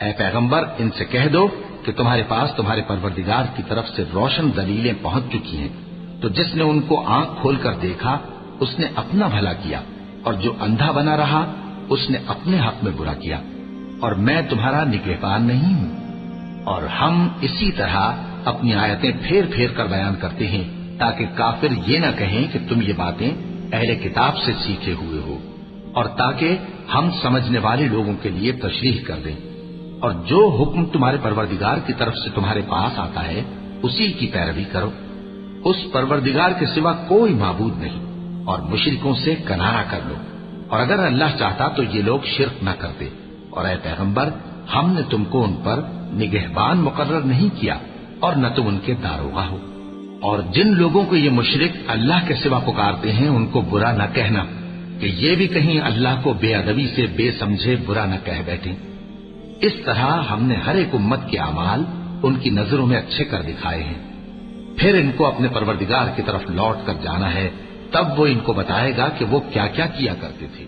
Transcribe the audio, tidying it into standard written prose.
اے پیغمبر ان سے کہہ دو کہ تمہارے پاس تمہارے پروردگار کی طرف سے روشن دلیلیں پہنچ چکی ہیں، تو جس نے ان کو آنکھ کھول کر دیکھا اس نے اپنا بھلا کیا، اور جو اندھا بنا رہا اس نے اپنے حق میں برا کیا، اور میں تمہارا نگہبان نہیں ہوں۔ اور ہم اسی طرح اپنی آیتیں پھیر پھیر کر بیان کرتے ہیں تاکہ کافر یہ نہ کہیں کہ تم یہ باتیں اہل کتاب سے سیکھے ہوئے ہو، اور تاکہ ہم سمجھنے والے لوگوں کے لیے تشریح کر دیں۔ اور جو حکم تمہارے پروردگار کی طرف سے تمہارے پاس آتا ہے اسی کی پیروی کرو، اس پروردگار کے سوا کوئی معبود نہیں، اور مشرکوں سے کنارہ کر لو، اور اگر اللہ چاہتا تو یہ لوگ شرک نہ کرتے۔ اور اے پیغمبر ہم نے تم کو ان پر نگہبان مقرر نہیں کیا اور نہ تم ان کے داروغہ ہو۔ اور جن لوگوں کو یہ مشرک اللہ کے سوا پکارتے ہیں ان کو برا نہ کہنا کہ یہ بھی کہیں اللہ کو بے ادبی سے بے سمجھے برا نہ کہہ بیٹھیں۔ اس طرح ہم نے ہر ایک امت کے اعمال ان کی نظروں میں اچھے کر دکھائے ہیں، پھر ان کو اپنے پروردگار کی طرف لوٹ کر جانا ہے، تب وہ ان کو بتائے گا کہ وہ کیا کیا کرتے تھے۔